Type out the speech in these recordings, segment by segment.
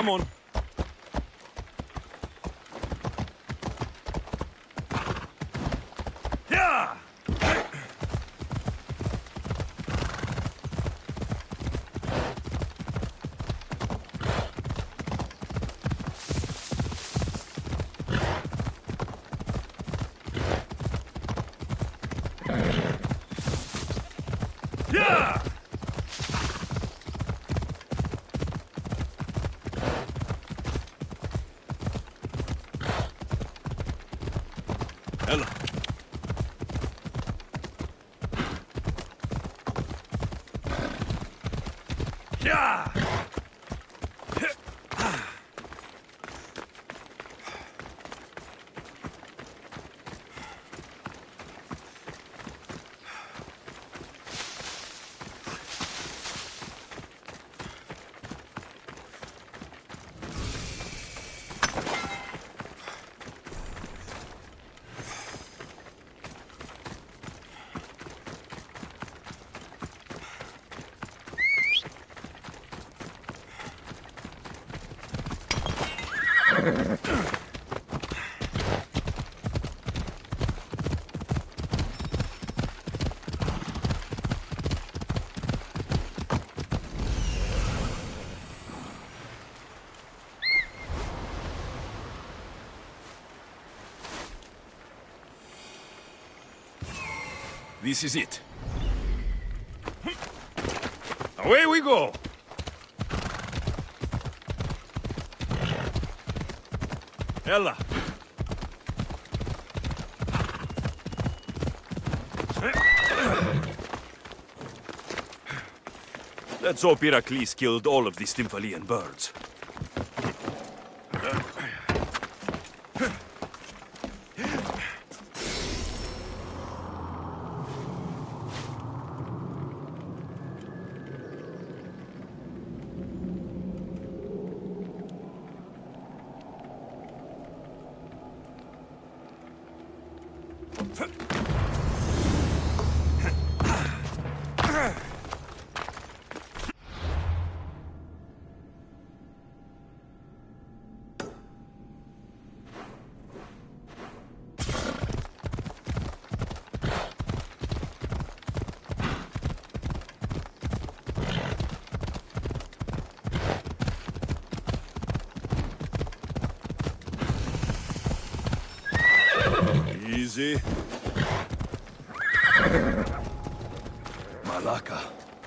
Come on. Yeah! Yeah! Ella. Yeah! This is it. Away we go! Ella. Let's hope Heracles killed all of the Stymphalian birds. Easy. Malaka,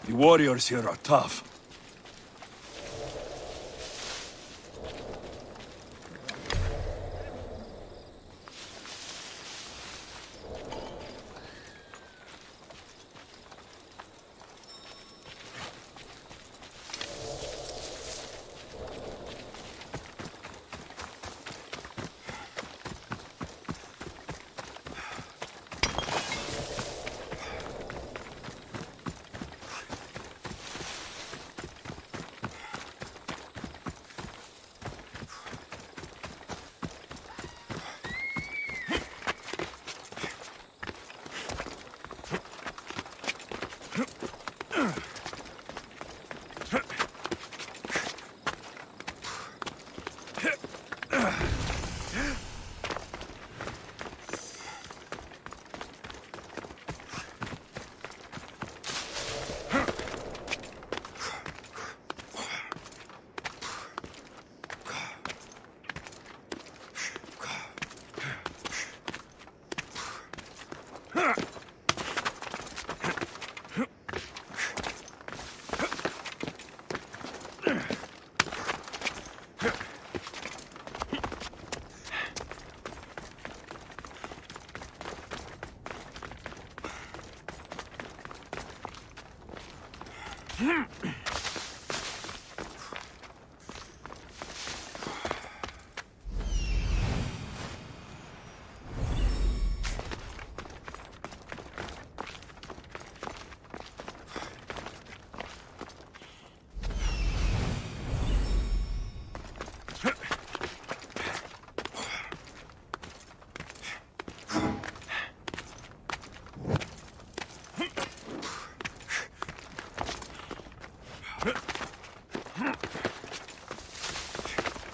the warriors here are tough.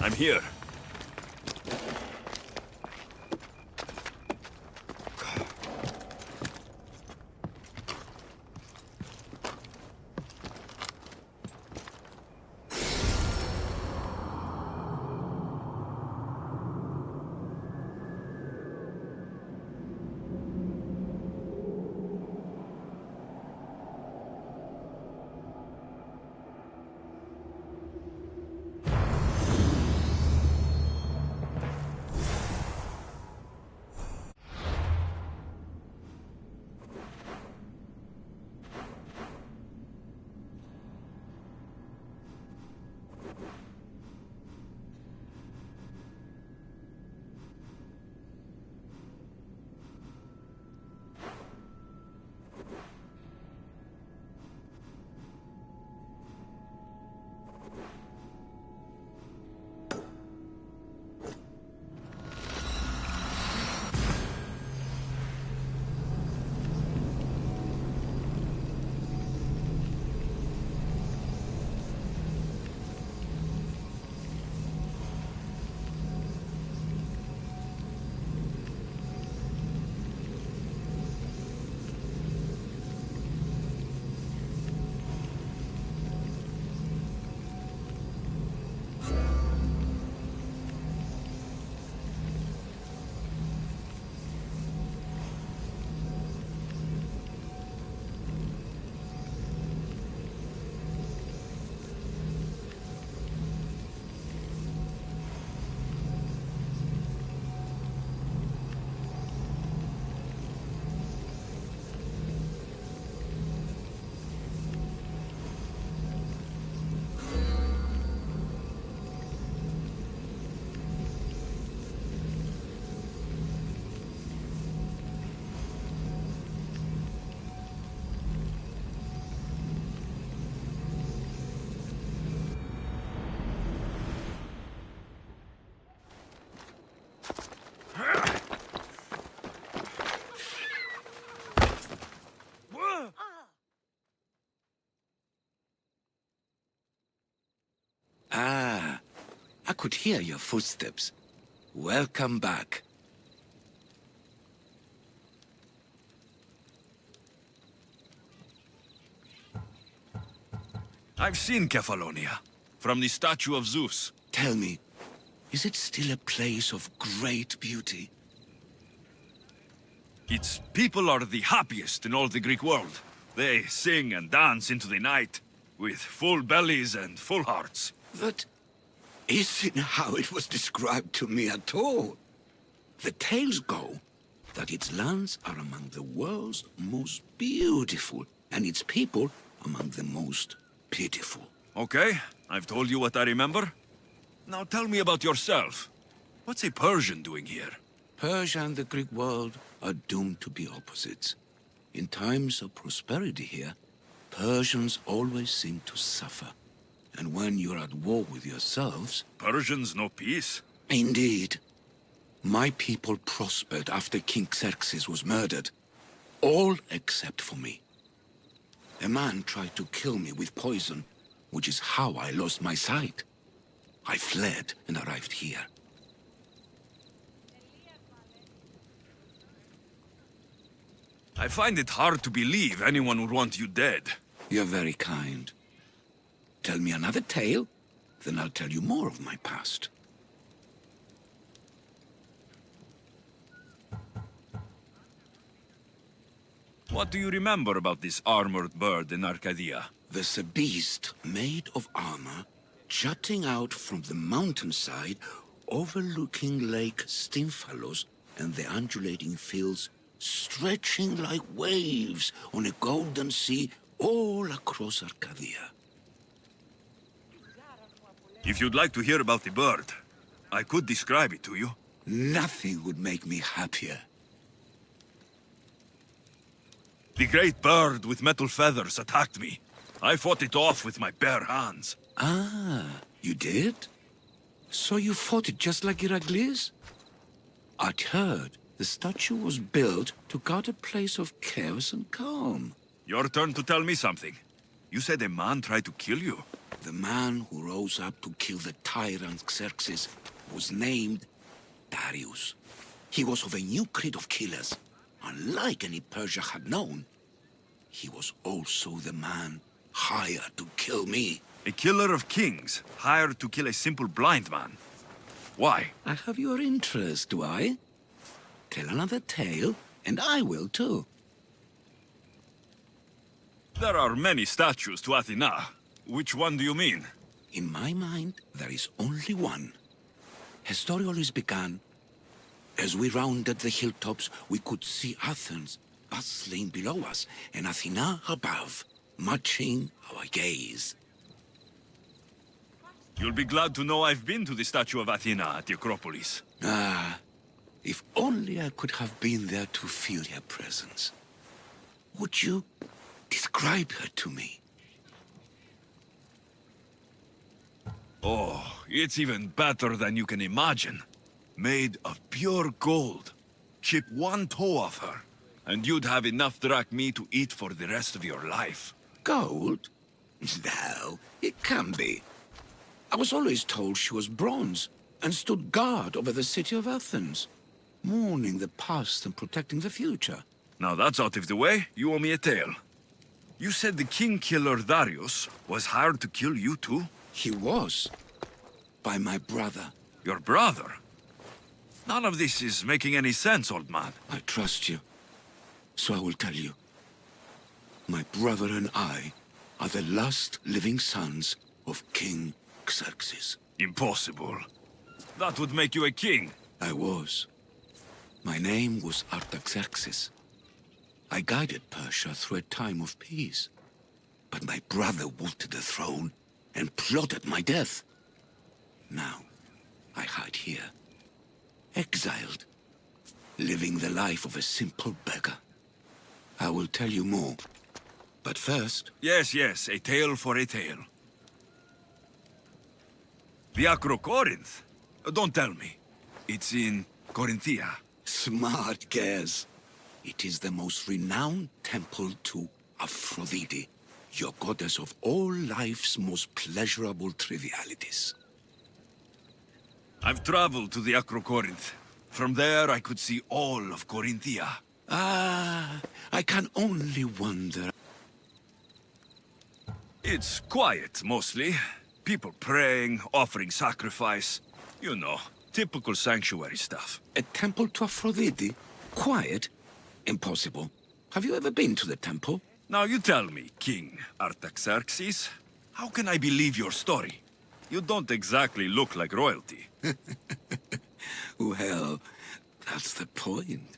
I'm here. Ah, I could hear your footsteps. Welcome back. I've seen Kefalonia, from the statue of Zeus. Tell me, is it still a place of great beauty? Its people are the happiest in all the Greek world. They sing and dance into the night, with full bellies and full hearts. That isn't how it was described to me at all. The tales go that its lands are among the world's most beautiful, and its people among the most pitiful. Okay, I've told you what I remember. Now tell me about yourself. What's a Persian doing here? Persia and the Greek world are doomed to be opposites. In times of prosperity here, Persians always seem to suffer. And when you're at war with yourselves... Persians know peace? Indeed. My people prospered after King Xerxes was murdered. All except for me. A man tried to kill me with poison, which is how I lost my sight. I fled and arrived here. I find it hard to believe anyone would want you dead. You're very kind. Tell me another tale, then I'll tell you more of my past. What do you remember about this armored bird in Arcadia? There's a beast made of armor, jutting out from the mountainside, overlooking Lake Stymphalos and the undulating fields, stretching like waves on a golden sea all across Arcadia. If you'd like to hear about the bird, I could describe it to you. Nothing would make me happier. The great bird with metal feathers attacked me. I fought it off with my bare hands. Ah, you did? So you fought it just like Heracles? I'd heard the statue was built to guard a place of chaos and calm. Your turn to tell me something. You said a man tried to kill you? The man who rose up to kill the tyrant Xerxes was named Darius. He was of a new creed of killers. Unlike any Persia had known, he was also the man hired to kill me. A killer of kings, hired to kill a simple blind man. Why? I have your interest, do I? Tell another tale, and I will too. There are many statues to Athena. Which one do you mean? In my mind, there is only one. Her story always began. As we rounded the hilltops, we could see Athens bustling below us, and Athena above, matching our gaze. You'll be glad to know I've been to the statue of Athena at the Acropolis. Ah, if only I could have been there to feel her presence. Would you describe her to me? Oh, it's even better than you can imagine. Made of pure gold. Chip one toe off her, and you'd have enough drac meat to eat for the rest of your life. Gold? No, it can be. I was always told she was bronze and stood guard over the city of Athens, mourning the past and protecting the future. Now that's out of the way, you owe me a tale. You said the king killer Darius was hired to kill you too? He was. By my brother. Your brother? None of this is making any sense, old man. I trust you, so I will tell you. My brother and I are the last living sons of King Xerxes. Impossible. That would make you a king. I was. My name was Artaxerxes. I guided Persia through a time of peace. But my brother wanted the throne and plotted my death. Now, I hide here, exiled, living the life of a simple beggar. I will tell you more, but first... Yes, yes, a tale for a tale. The Acrocorinth? Don't tell me. It's in Corinthia. Smart guess. It is the most renowned temple to Aphrodite, your goddess of all life's most pleasurable trivialities. I've traveled to the Acrocorinth. From there, I could see all of Corinthia. Ah, I can only wonder. It's quiet, mostly. People praying, offering sacrifice. You know, typical sanctuary stuff. A temple to Aphrodite? Quiet? Impossible. Have you ever been to the temple? Now you tell me, King Artaxerxes, how can I believe your story? You don't exactly look like royalty. Well, that's the point.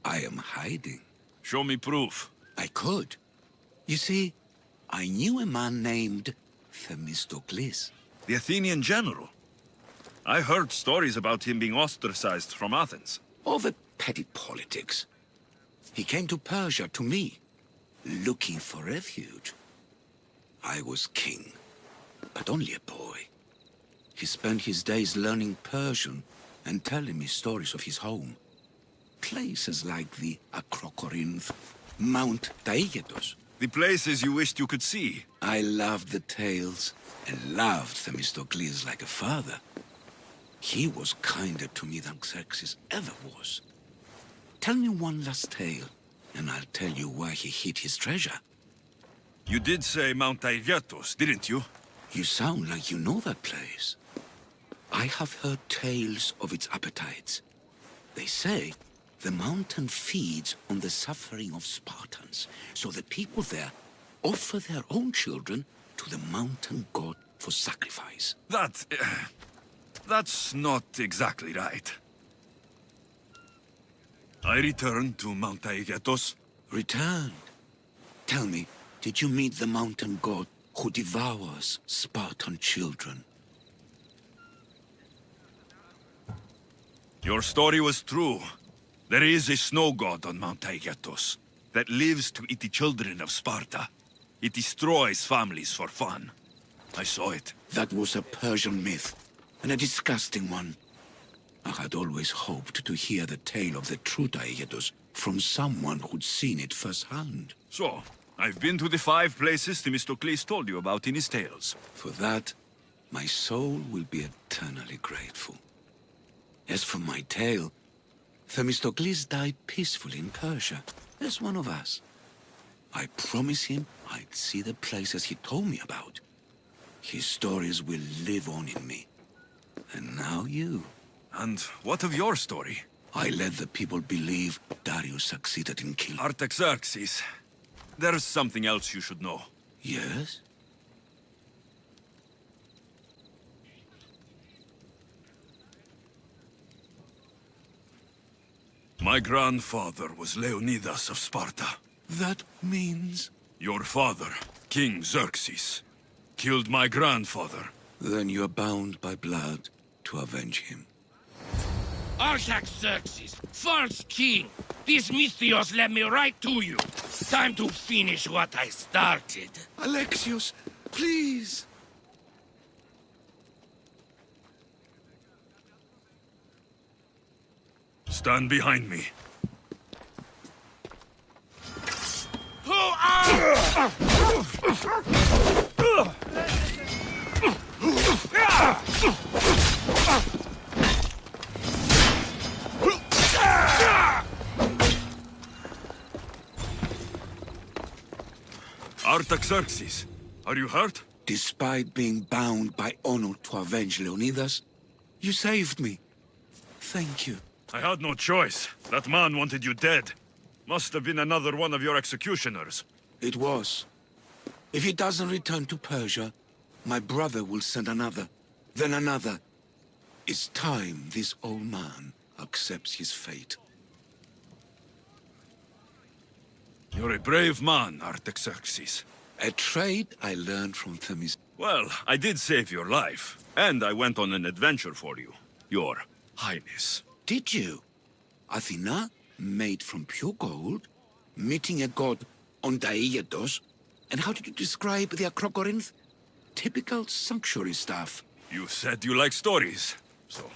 I am hiding. Show me proof. I could. You see, I knew a man named Themistocles. The Athenian general. I heard stories about him being ostracized from Athens. Over petty politics. He came to Persia to me, looking for refuge. I was king, but only a boy. He spent his days learning Persian and telling me stories of his home. Places like the Acrocorinth, Mount Taygetos. The places you wished you could see. I loved the tales and loved Themistocles like a father. He was kinder to me than Xerxes ever was. Tell me one last tale, and I'll tell you where he hid his treasure. You did say Mount Taygetos, didn't you? You sound like you know that place. I have heard tales of its appetites. They say the mountain feeds on the suffering of Spartans, so the people there offer their own children to the mountain god for sacrifice. That's not exactly right. I returned to Mount Taygetos. Returned? Tell me, did you meet the mountain god who devours Spartan children? Your story was true. There is a snow god on Mount Taygetos that lives to eat the children of Sparta. It destroys families for fun. I saw it. That was a Persian myth, and a disgusting one. I had always hoped to hear the tale of the true Taygetos from someone who'd seen it firsthand. So, I've been to the 5 places Themistocles told you about in his tales. For that, my soul will be eternally grateful. As for my tale, Themistocles died peacefully in Persia, as one of us. I promised him I'd see the places he told me about. His stories will live on in me. And now you. And what of your story? I let the people believe Darius succeeded in killing... Artaxerxes, there's something else you should know. Yes? My grandfather was Leonidas of Sparta. That means... Your father, King Xerxes, killed my grandfather. Then you're bound by blood to avenge him. Artaxerxes, false king! These Mythios led me right to you. Time to finish what I started. Alexios, please! Stand behind me. Artaxerxes, are you hurt? Despite being bound by honor to avenge Leonidas, you saved me. Thank you. I had no choice. That man wanted you dead. Must have been another one of your executioners. It was. If he doesn't return to Persia, my brother will send another, then another. It's time this old man accepts his fate. You're a brave man, Artaxerxes. A trait I learned from Themis. Well, I did save your life, and I went on an adventure for you, Your Highness. Did you? Athena, made from pure gold, meeting a god on Daiados, and how did you describe the Acrocorinth? Typical sanctuary stuff. You said you like stories, so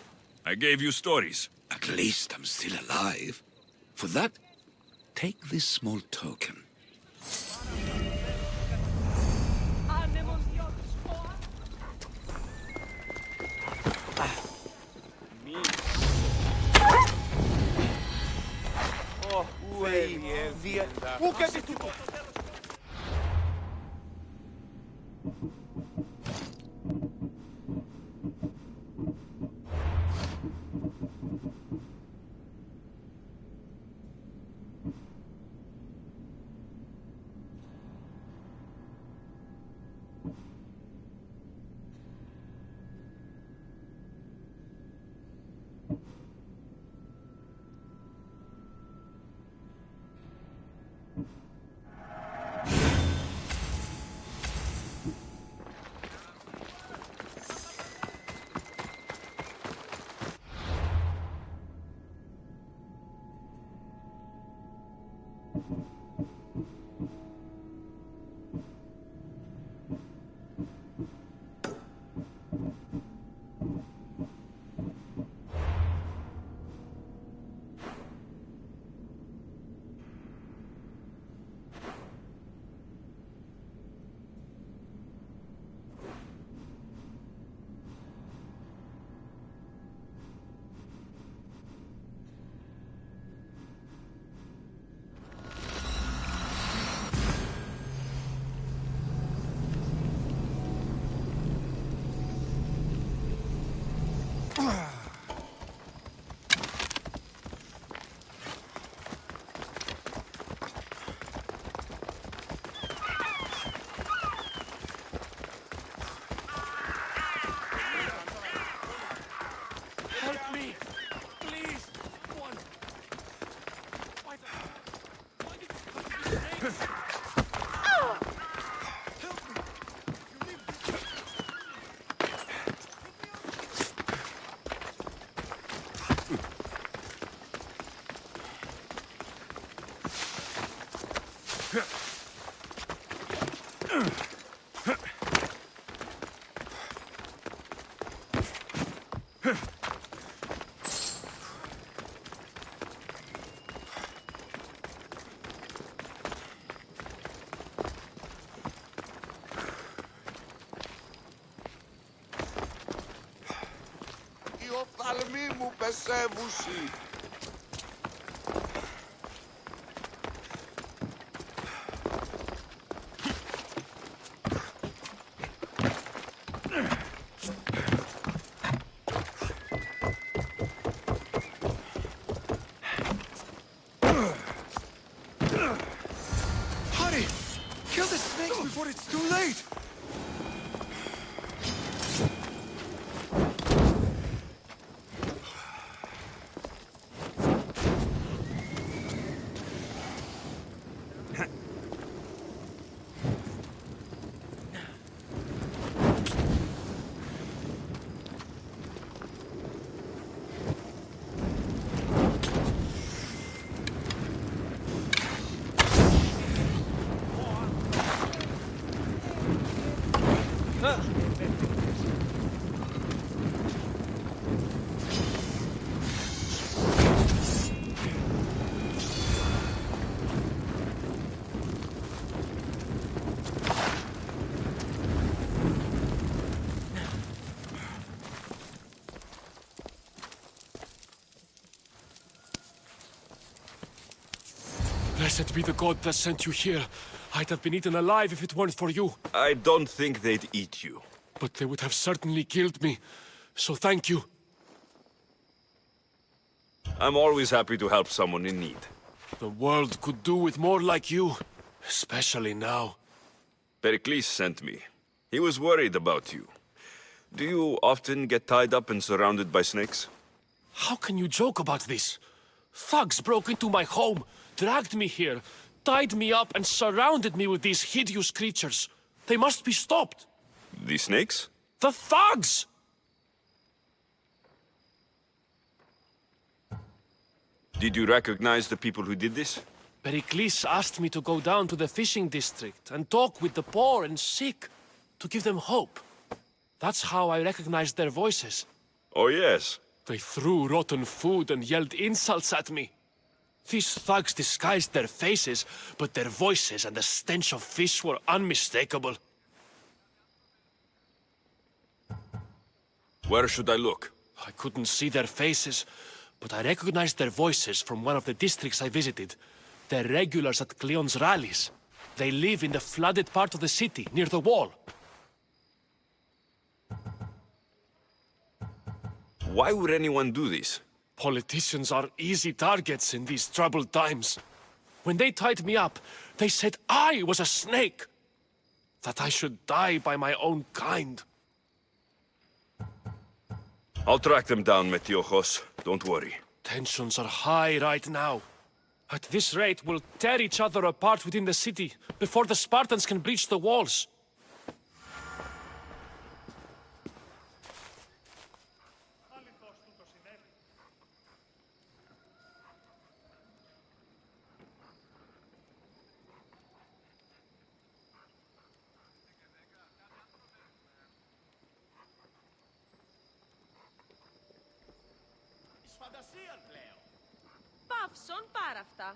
I gave you stories. At least I'm still alive. For that, take this small token. Help me! Please! One! Why did you cut me? μου πεσέβουσι. Hurry! Kill the snakes before it's too late! Blessed be the god that sent you here. I'd have been eaten alive if it weren't for you. I don't think they'd eat you. But they would have certainly killed me. So thank you. I'm always happy to help someone in need. The world could do with more like you. Especially now. Pericles sent me. He was worried about you. Do you often get tied up and surrounded by snakes? How can you joke about this? Thugs broke into my home, dragged me here, tied me up and surrounded me with these hideous creatures. They must be stopped. The snakes? The thugs! Did you recognize the people who did this? Pericles asked me to go down to the fishing district and talk with the poor and sick, to give them hope. That's how I recognized their voices. Oh yes. They threw rotten food and yelled insults at me. These thugs disguised their faces, but their voices and the stench of fish were unmistakable. Where should I look? I couldn't see their faces, but I recognized their voices from one of the districts I visited. They're regulars at Cleon's rallies. They live in the flooded part of the city, near the wall. Why would anyone do this? Politicians are easy targets in these troubled times. When they tied me up, they said I was a snake. That I should die by my own kind. I'll track them down, Metiojos. Don't worry. Tensions are high right now. At this rate, we'll tear each other apart within the city before the Spartans can breach the walls. Παύσον πάρα αυτά.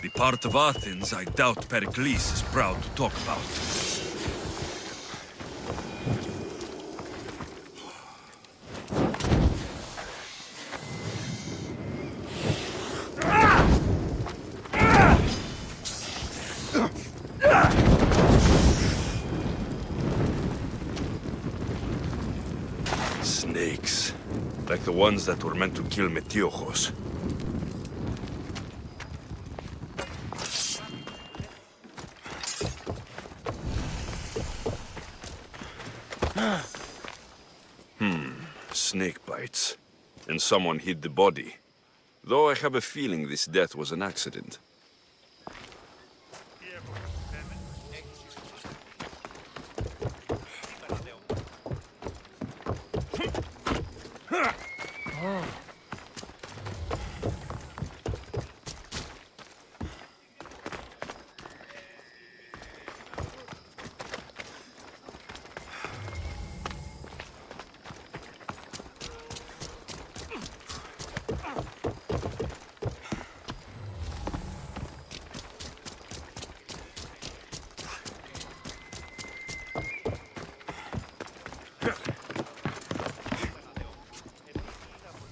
The part of Athens I doubt Pericles is proud to talk about. Snakes. Like the ones that were meant to kill Metiojos. Snake bites. And someone hid the body. Though I have a feeling this death was an accident.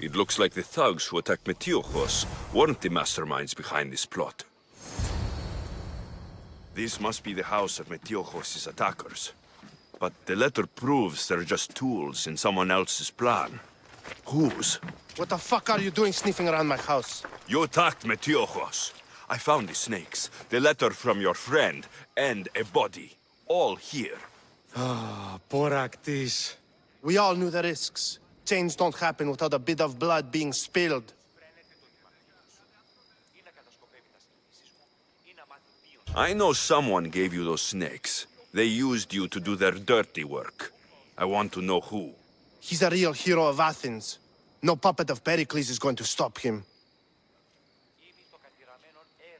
It looks like the thugs who attacked Metiochos weren't the masterminds behind this plot. This must be the house of Metiochos' attackers. But the letter proves they're just tools in someone else's plan. Whose? What the fuck are you doing sniffing around my house? You attacked Metiochos. I found the snakes, the letter from your friend, and a body. All here. Poraktis. We all knew the risks. Change don't happen without a bit of blood being spilled. I know someone gave you those snakes. They used you to do their dirty work. I want to know who. He's a real hero of Athens. No puppet of Pericles is going to stop him.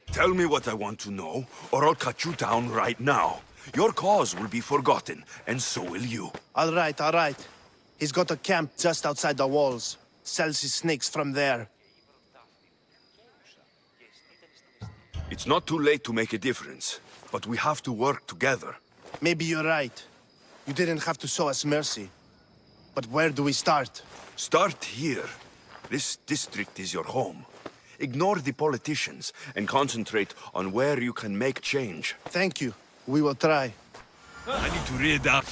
Tell me what I want to know, or I'll cut you down right now. Your cause will be forgotten, and so will you. All right, all right. He's got a camp just outside the walls. Sells his snakes from there. It's not too late to make a difference, but we have to work together. Maybe you're right. You didn't have to show us mercy. But where do we start? Start here. This district is your home. Ignore the politicians and concentrate on where you can make change. Thank you. We will try. I need to read up.